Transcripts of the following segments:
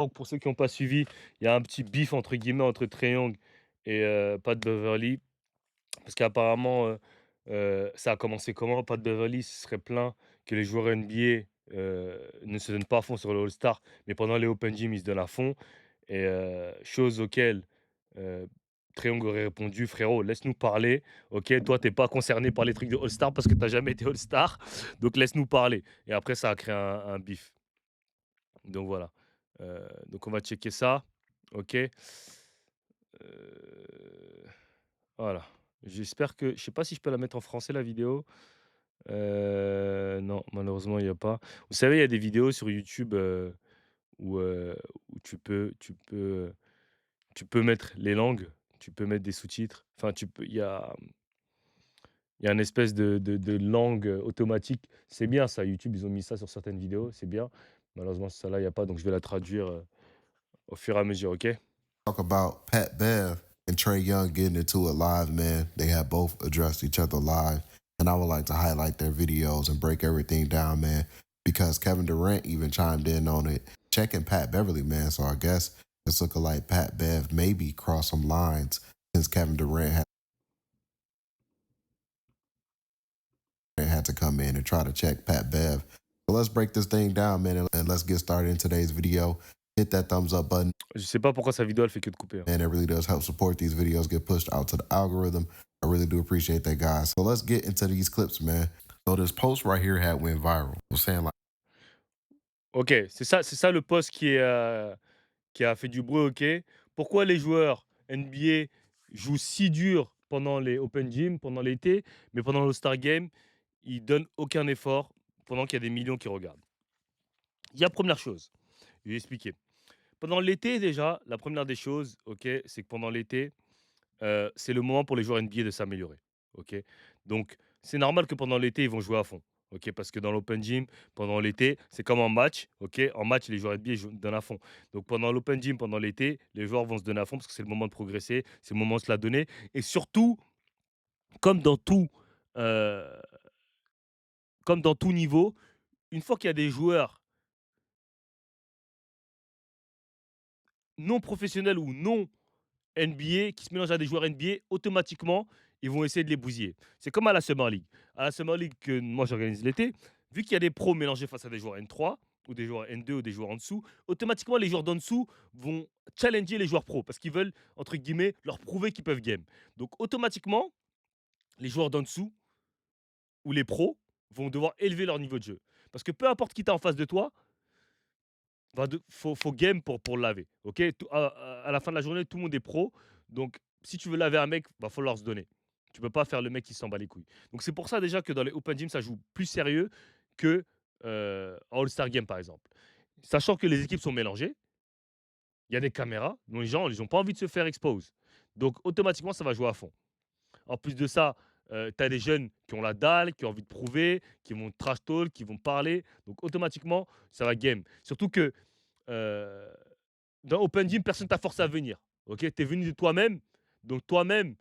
Donc pour ceux qui n'ont pas suivi, il y a un petit «beef» entre guillemets entre Trae Young et Pat Beverly. Parce qu'apparemment, ça a commencé comment? Pat Beverly se serait plaint que les joueurs NBA, ne se donnent pas à fond sur le All-Star, mais pendant les Open Gym, ils se donnent à fond et chose auquel, heu, Trae Young aurait répondu: «Frérot, laisse-nous parler, OK? Toi, tu es pas concerné par les trucs de All-Star parce que tu as jamais été All-Star, donc laisse-nous parler» et après ça a créé un beef. Donc voilà, donc on va checker ça, OK? Voilà. J'espère que je sais pas si je peux la mettre en français la vidéo? Non, malheureusement, il y a pas. Vous savez, il y a des vidéos sur YouTube, où tu peux mettre les langues, tu peux mettre des sous-titres. Enfin, tu peux il y a une espèce de langue, automatique. C'est bien ça, YouTube, ils ont mis ça sur certaines vidéos, c'est bien. Malheureusement, celle-là, il y a pas, donc je vais la traduire, au fur et à mesure, OK? Talk about Pat Bev and Trae Young getting into it live, man. They have both addressed each other live. And I would like to highlight their videos and break everything down, man, because Kevin Durant even chimed in on it, checking Pat Beverly, man. So I guess it's looking like Pat Bev maybe crossed some lines since Kevin Durant had to come in and try to check Pat Bev. So let's break this thing down, man, and let's get started in today's video. Hit that thumbs up button. Je sais pas pourquoi sa vidéo, elle fait que de couper, hein. And it really does help support these videos get pushed out to the algorithm. I really do appreciate that, guys. So let's get into these clips, man. So this post right here had went viral. It was saying like, OK, c'est ça le post qui a fait du bruit, OK. Pourquoi les joueurs NBA jouent si dur pendant les Open Gym, pendant l'été, mais pendant l'All-Star Game, ils donnent aucun effort pendant qu'il y a des millions qui regardent? Il y a première chose, je vais expliquer. Pendant l'été déjà, la première des choses, OK, c'est que pendant l'été, c'est le moment pour les joueurs NBA de s'améliorer, OK? Donc c'est normal que pendant l'été, ils vont jouer à fond, OK? Parce que dans l'open gym, pendant l'été, c'est comme en match, OK? En match, les joueurs NBA jouent donnent à fond. Donc pendant l'open gym, pendant l'été, les joueurs vont se donner à fond parce que c'est le moment de progresser, c'est le moment de se la donner et surtout, comme dans tout, heu, comme dans tout niveau, une fois qu'il y a des joueurs non professionnels ou non NBA qui se mélangent à des joueurs NBA, automatiquement, ils vont essayer de les bousiller. C'est comme à la Summer League. À la Summer League que moi j'organise l'été, vu qu'il y a des pros mélangés face à des joueurs N3 ou des joueurs N2 ou des joueurs en dessous, automatiquement les joueurs d'en dessous vont challenger les joueurs pros parce qu'ils veulent, entre guillemets, leur prouver qu'ils peuvent game. Donc automatiquement, les joueurs d'en dessous ou les pros vont devoir élever leur niveau de jeu. Parce que peu importe qui tu en face de toi, faut game pour le laver. OK? À la fin de la journée, tout le monde est pro. Donc, si tu veux laver un mec, va falloir se donner. Tu peux pas faire le mec qui s'en bat les couilles. Donc, c'est pour ça déjà que dans les Open Gym, ça joue plus sérieux que en All-Star Game, par exemple. Sachant que les équipes sont mélangées, il y a des caméras, donc les gens, ils ont pas envie de se faire expose. Donc, automatiquement, ça va jouer à fond. En plus de ça, tu as des jeunes qui ont la dalle, qui ont envie de prouver, qui vont trash talk, qui vont parler. Donc, automatiquement, ça va game. Surtout que Heu, dans Open Gym, personne t'a forcé à venir. OK? Tu es venu de toi-même. Donc toi-même,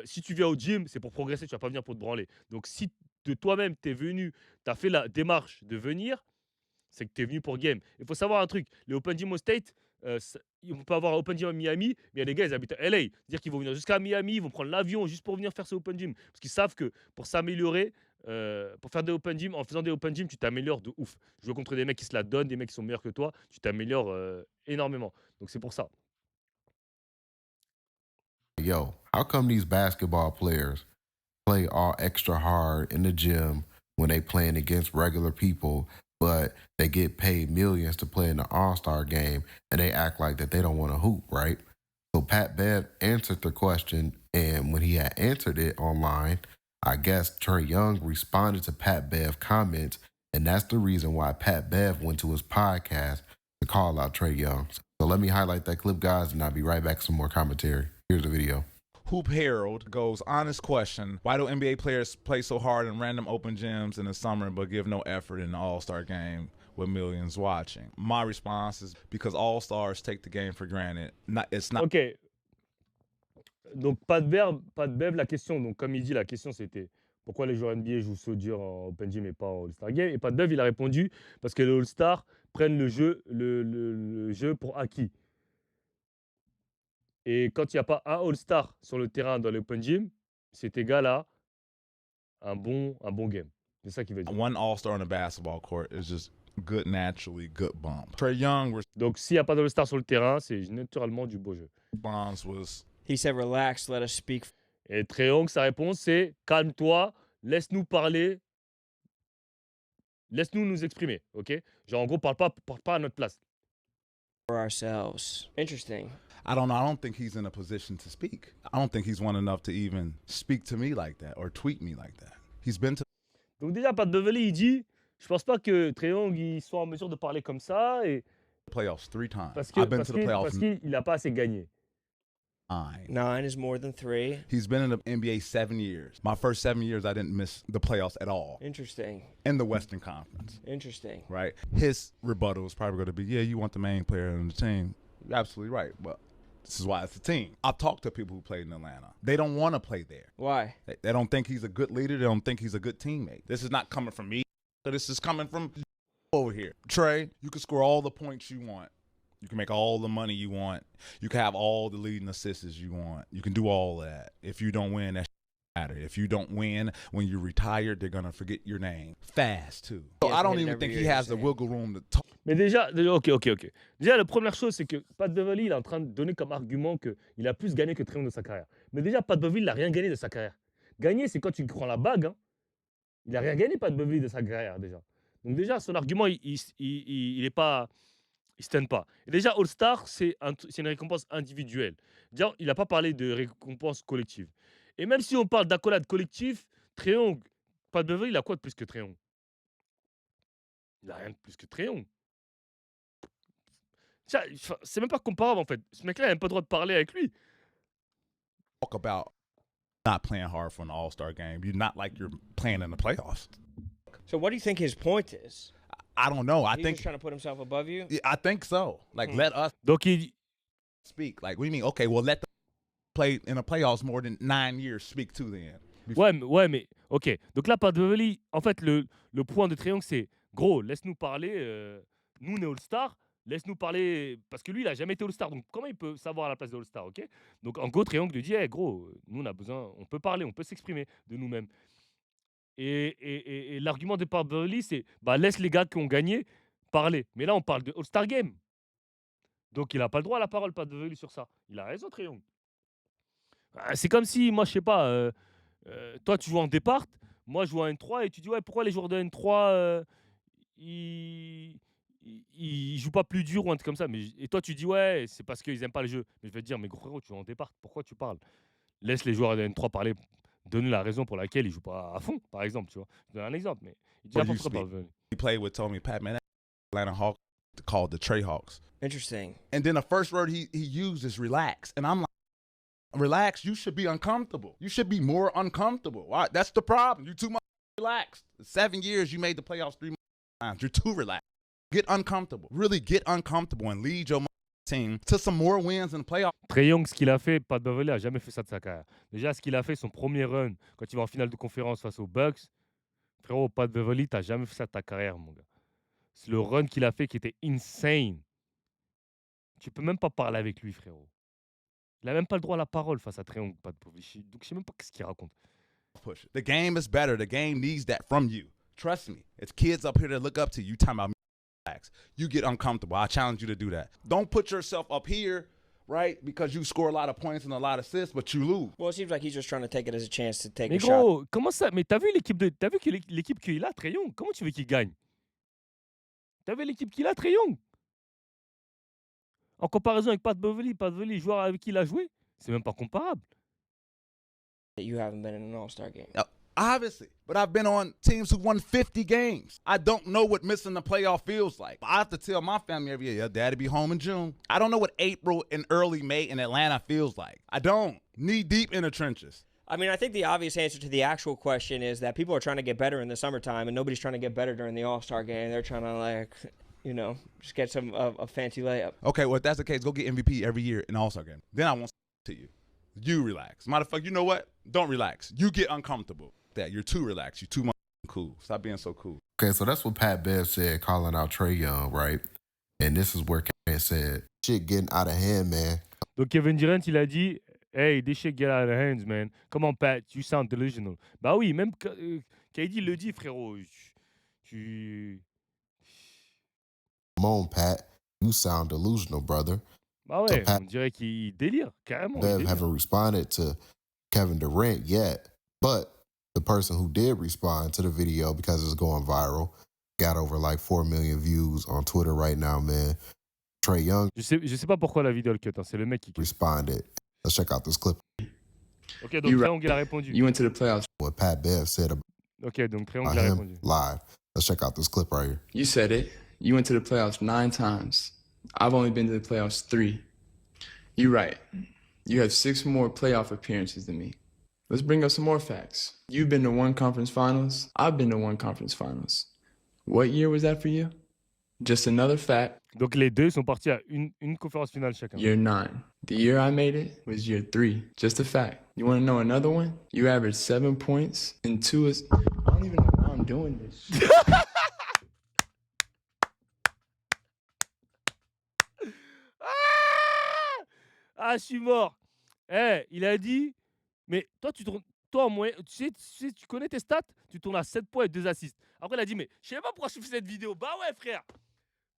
si tu viens au gym, c'est pour progresser, tu vas pas venir pour te branler. Donc si de toi-même, tu es venu, tu as fait la démarche de venir, c'est que tu es venu pour game. Il faut savoir un truc, les Open Gym au State, ça on peut avoir un Open Gym à Miami, mais il y a des gars, ils habitent à LA. C'est-à-dire qu'ils vont venir jusqu'à Miami, ils vont prendre l'avion juste pour venir faire ce Open Gym. Parce qu'ils savent que pour s'améliorer, pour faire des Open Gym, en faisant des Open Gym, tu t'améliores de ouf. Jouer contre des mecs qui se la donnent, des mecs qui sont meilleurs que toi, tu t'améliores, énormément. Donc c'est pour ça. yo, how come these basketball players play all extra hard in the gym when they playing against regular people, but they get paid millions to play in the All-Star game and they act like that they don't want to hoop, right? So Pat Bev answered the question, and when he had answered it online, I guess Trae Young responded to Pat Bev comments, and that's the reason why Pat Bev went to his podcast to call out Trae Young. So let me highlight that clip, guys, and I'll be right back with some more commentary. Here's the video. Hoop Herald goes, honest question. Why do NBA players play so hard in random open gyms in the summer but give no effort in the All-Star game with millions watching? My response is because All-Stars take the game for granted. It's not. OK, donc pas de verbe, pas de bev, la question, donc comme il dit, la question c'était: pourquoi les joueurs NBA jouent so dur en Open Gym et pas en All-Star Game. Et Pat Bev, il a répondu parce que les All-Stars prennent le jeu pour acquis. Et quand il n'y a pas un All-Star sur le terrain dans l'Open Gym, c'est égal à un bon game. C'est ça qu'il veut dire. One All-Star on a basketball court is just good naturally, good bump. Trae Young Donc s'il n'y a pas d'All-Star sur le terrain, c'est naturellement du beau jeu. response was, He said, relax, let us speak. Et Trae Young, sa réponse, c'est calme-toi, laisse-nous parler, laisse-nous nous exprimer, ok? Genre en gros, parle pas à notre place. For ourselves. Interesting. I don't know. I don't think he's in a position to speak. I don't think he's one enough to even speak to me like that or tweet me like that. He's been to Donc déjà, Pat Beverly, il dit, je pense pas que Trae Young il soit en mesure de parler comme ça, et the playoffs 3 times. parce I've been to the parce playoffs qu'il n'a pas assez gagné. 9. 9 is more than 3. He's been in the NBA 7 years. My first 7 years, I didn't miss the playoffs at all Interesting. in the Western Conference, Interesting. right? His rebuttal is probably going to be, yeah, you want the main player on the team. You're absolutely right, but this is why it's a team. I've talked to people who played in Atlanta. They don't want to play there. Why? They don't think he's a good leader. They don't think he's a good teammate. This is not coming from me. This is coming from over here. Trae, you can score all the points you want. You can make all the money you want. You can have all the leading assists you want. You can do all that. If you don't win, that matter. If you don't win, when you're retired, they're going to forget your name. Fast, too. So Yeah, I don't hit it even every think year, he you're has the saying. wiggle room to talk. Mais déjà, ok. Déjà, la première chose, c'est que Pat Beverly, il est en train de donner comme argument qu'il a plus gagné que Trae Young de sa carrière. Mais déjà, Pat Beverly, il n'a rien gagné de sa carrière. Gagner, c'est quand tu prends la bague. Hein. Il n'a rien gagné, Pat Beverly, de sa carrière, déjà. Donc déjà, son argument, il est pas... Il ne se tienne pas. Et déjà, All-Star, c'est une récompense individuelle. Déjà, il n'a pas parlé de récompense collective. Et même si on parle d'accolade collective, Trae Young, Pat Beverly, il a quoi de plus que Trae Young? Il n'a rien de plus que Trae Young. C'est même pas comparable, en fait. Ce mec-là, il n'a même pas le droit de parler avec lui. Talk about not playing hard for an all-star game. You're not like you're playing in the playoffs. So what do you think his point is? I don't know. I He's think just trying to put himself above you? yeah, I think so. Like, let us Donc, il... speak. Like, what do you mean? Okay, well, let the play in the playoffs more than 9 years speak to then. Ouais, mais ok. Donc là, Pat Beverly, en fait, le point de Trae Young, c'est gros, laisse-nous parler. Nous, on est All-Star. Laisse-nous parler. Parce que lui, il n'a jamais été All-Star. Donc, comment il peut savoir à la place de All-Star, ok? Donc, en gros, Trae Young lui dit, hey, gros, nous, on a besoin, on peut parler, on peut s'exprimer de nous-mêmes. Et l'argument de Pat Beverly, c'est bah, laisse les gars qui ont gagné parler. Mais là, on parle de All-Star Game. Donc, il n'a pas le droit à la parole, Pat Beverly, sur ça. Il a raison, Trae Young. C'est comme si, moi, je sais pas, toi, tu joues en départ, moi, je joue en N3, et tu dis, ouais, pourquoi les joueurs de N3, ils jouent pas plus dur ou un truc comme ça. Et toi, tu dis, ouais, c'est parce qu'ils aiment pas le jeu. Mais je vais te dire, mais gros frérot, tu joues en départ, pourquoi tu parles? Laisse les joueurs de N3 parler, donne la raison pour laquelle ils jouent pas à fond, par exemple, tu vois. Je donne un exemple, mais il dit Or n'importe you quoi. speak. He played with told me, Pat, man, that Atlanta Hawks called the Trae Hawks. Interesting. And then the first word he used is relax. And I'm like, relax, you should be uncomfortable. You should be more uncomfortable. Why? That's the problem. You're too much relaxed. 7 years, you made the playoffs 3 times. You're too relaxed. Get uncomfortable. Really get uncomfortable and lead your team to some more wins in the playoffs. Trae Young, ce qu'il a fait, Pat Beverly n'a jamais fait ça de sa carrière. Déjà, ce qu'il a fait, son premier run, quand il va en finale de conférence face aux Bucks, frérot, Pat Beverly, t'as jamais fait ça de ta carrière, mon gars. C'est le run qu'il a fait qui était insane. Tu peux même pas parler avec lui, frérot. Il n'a même pas le droit à la parole face à Trae Young, Pat Beverly. Donc, je sais même pas ce qu'il raconte. Push it. The game is better. The game needs that from you. Trust me. It's kids up here that look up to you. Talking about relax. You get uncomfortable. I challenge you to do that. Don't put yourself up here, right? Because you score a lot of points and a lot of assists, but you lose. Well, it seems like he's just trying to take it as a chance to take Mais a shot. gros, comment ça? Mais t'as vu l'équipe qu'il a, Trae Young? Comment tu veux qu'il gagne? T'as vu l'équipe qu'il a, Trae Young? En comparaison avec Pat Beverly, joueur avec qui il a joué, c'est même pas comparable. That you haven't been in an All-Star game. Obviously, but I've been on teams who won 50 games. I don't know what missing the playoff feels like. I have to tell my family every year, yeah, daddy be home in June. I don't know what April and early May in Atlanta feels like. I don't. Knee deep in the trenches. I mean, I think the obvious answer to the actual question is that people are trying to get better in the summertime, and nobody's trying to get better during the All-Star game. They're trying to, like, you know, just get some a fancy layup. Okay, well, if that's the case, go get MVP every year in the All-Star game. Then I won't to you. You relax. Matter of fact, you know what? Don't relax. You get uncomfortable. that. You're too relaxed. You're too cool. Stop being so cool. Okay, so that's what Pat Bev said, calling out Trae Young, right? And this is where Kevin said, shit getting out of hand, man. Donc Kevin Durant, il a dit, hey, this shit get out of hands, man. Come on, Pat, you sound delusional. Bah oui, même KD le dit, frérot. Tu... Come on, Pat, you sound delusional, brother. Bah ouais, on dirait qu'il délire, carrément. Bev haven't responded to Kevin Durant yet, but the person who did respond to the video because it's going viral got over like 4 million views on Twitter right now, man. Trae Young. Je sais pas pourquoi la vidéo le cut, hein. C'est le mec qui cut. Responded. Let's check out this clip. Ok, donc Trae Young il a répondu. You went to the playoffs. What Pat Bev said about Ok, donc Trae Young il a répondu. Live. Let's check out this clip right here. You said it. You went to the playoffs 9 times. I've only been to the playoffs 3. You're right. You have 6 more playoff appearances than me. Let's bring up some more facts. You've been to 1 conference finals. I've been to 1 conference finals. What year was that for you? Just another fact. Donc les deux sont partis à une conférence finale chacun. Year 9. The year I made it was year 3. Just a fact. You want to know another one? You averaged 7 points and 2 is. I don't even know why I'm doing this. Ah, je suis mort. Eh, il a dit, mais toi, toi en moyenne, tu connais tes stats? Tu tournes à 7 points et 2 assists. Après, il a dit, mais je sais pas pourquoi je fais cette vidéo. Bah ouais, frère.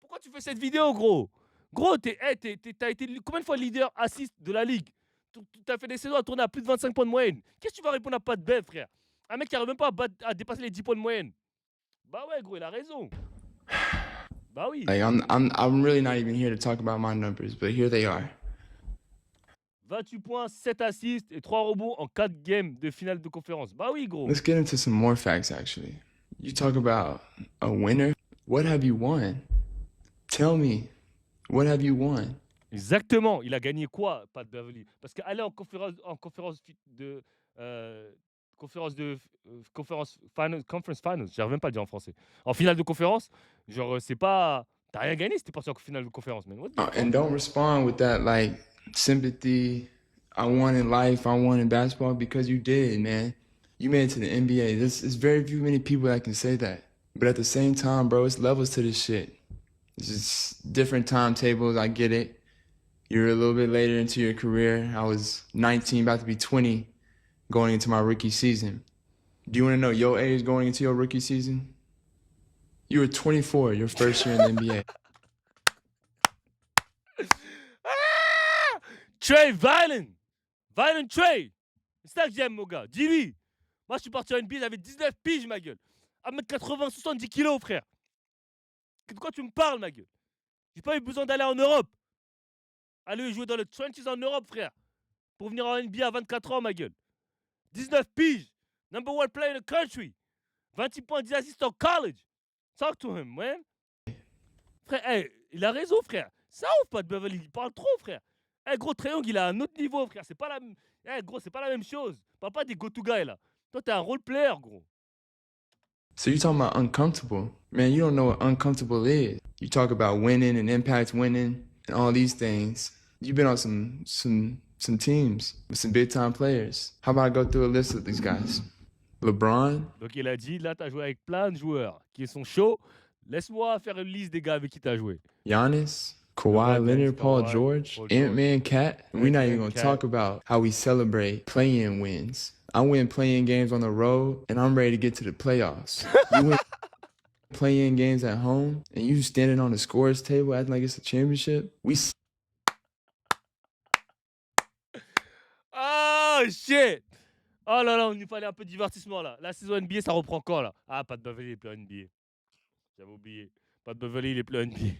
Pourquoi tu fais cette vidéo, gros? Gros, t'as été combien de fois leader assist de la ligue? T'as fait des saisons à tourner à plus de 25 points de moyenne. Qu'est-ce que tu vas répondre à Pat Bev, frère? Un mec qui arrive même pas à dépasser les 10 points de moyenne. Bah ouais, gros, il a raison. Bah oui. Like I'm really not even here to talk about my numbers, but here they are. 28 points, 7 assists et 3 rebonds en 4 games de finale de conférence. Bah oui, gros. Let's get into some more facts, actually. You talk about a winner. What have you won? Tell me, what have you won? Exactement. Il a gagné quoi, Pat Beverly? Parce qu'aller en conference finals, j'arrive même pas à le dire en français. En finale de conférence, genre c'est pas, t'as rien gagné si t'es parti en finale de conférence, man. And don't respond with that like sympathy. I won in life, I won in basketball, because you did, man. You made it to the NBA. There's very few many people that can say that. But at the same time, bro, it's levels to this shit. It's just different timetables. I get it. You're a little bit later into your career. I was 19, about to be 20, going into my rookie season. Do you want to know your age going into your rookie season? You were 24, your first year in the NBA. Trae Violent Trae. C'est ça que j'aime, mon gars. Dis-lui. Moi, je suis parti en NBA, j'avais 19 piges, ma gueule. 1m80, 70 kilos, frère. De quoi tu me parles, ma gueule? J'ai pas eu besoin d'aller en Europe. Aller jouer dans le trenches en Europe, frère. Pour venir en NBA à 24 ans, ma gueule. 19 piges. Number 1 player in the country. 26 points, 10 assists en college. Talk to him, man. Frère, hey, il a raison, frère. Ça ouf, pas de Beverly. Il parle trop, frère. Hey, gros, Trae Young, il a un autre niveau, frère. C'est pas la même. Hey, gros, c'est pas la même chose. Parle pas des go-to guys, là. Toi, t'es un role player, gros. So you're talking about uncomfortable. Man, you don't know what uncomfortable is. You talk about winning and impact winning and all these things. You've been on some teams with some big time players. How about I go through a list of these guys? LeBron. Donc il a dit, là, t'as joué avec plein de joueurs qui sont chauds. Laisse-moi faire une liste des gars avec qui t'as joué. Giannis. Kawhi Leonard, Paul George, Ant-Man, Cat. We're not even going to talk about how we celebrate play-in wins. I win play-in games on the road, and I'm ready to get to the playoffs. You win play-in games at home, and you standing on the scores table acting like it's a championship. Oh, shit! Oh là là, il nous fallait un peu de divertissement, là. La saison NBA, ça reprend quand, là? Ah, Pat Beverly, il est plus en NBA. J'avais oublié. Pat Beverly, il est plus en NBA.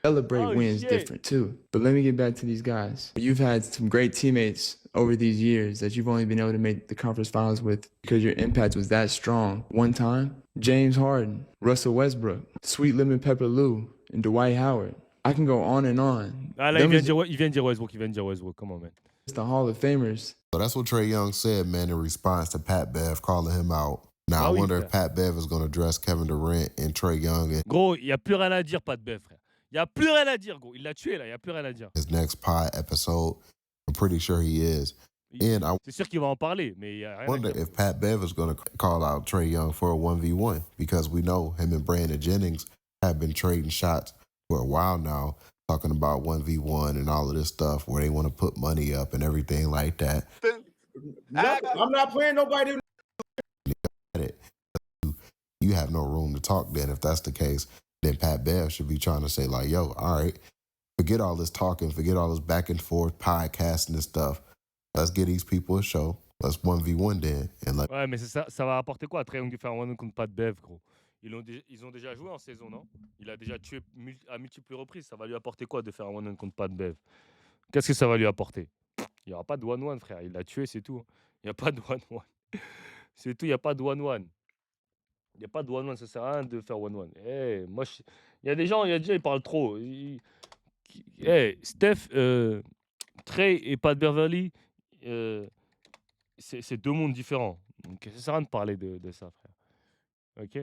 Celebrate wins different too. But let me get back to these guys. You've had some great teammates over these years that you've only been able to make the conference finals with because your impact was that strong. One time, James Harden, Russell Westbrook, Sweet Lemon Pepper Lou, and Dwight Howard. I can go on and on. Ah là, il vient de dire Westbrook. Come on, man. It's the Hall of Famers. So that's what Trae Young said, man, in response to Pat Bev calling him out. Now, I wonder if Pat Bev is going to address Kevin Durant and Trae Young. Gros, il n'y a plus rien à dire, Pat Bev, frère. Il n'y a plus rien à dire, gros. Il l'a tué, là. Il n'y a plus rien à dire. His next pod episode, I'm pretty sure he is. And I C'est sûr qu'il va en parler, mais il y a rien à wonder dire. if Pat Bev is going to call out Trae Young for a 1v1 because we know him and Brandon Jennings have been trading shots for a while now, talking about 1v1 and all of this stuff where they want to put money up and everything like that. No, I'm not playing nobody. You have no room to talk then. If that's the case, then Pat Bev should be trying to say, like, yo, all right, forget all this talking, forget all this back and forth podcasting and stuff. Let's get these people a show. Let's 1v1 then. And let Ouais, mais ça va apporter quoi à Trae Young de faire un one contre pas de Bev, gros? Ils ont déjà joué en saison, non? Il a déjà tué à multiples reprises. Ça va lui apporter quoi de faire un one contre pas de Bev? Qu'est-ce que ça va lui apporter? Il n'y aura pas de one-one, frère. Il l'a tué, c'est tout. Il n'y a pas de one-one. C'est tout, il n'y a pas de one-one. Il n'y a pas de one-one, ça sert à rien de faire one-one. Eh, moi, il y a des gens, ils parlent trop. Steph, Trae et Pat Beverly, c'est deux mondes différents. Donc, ça sert à rien de parler de ça, frère. Ok.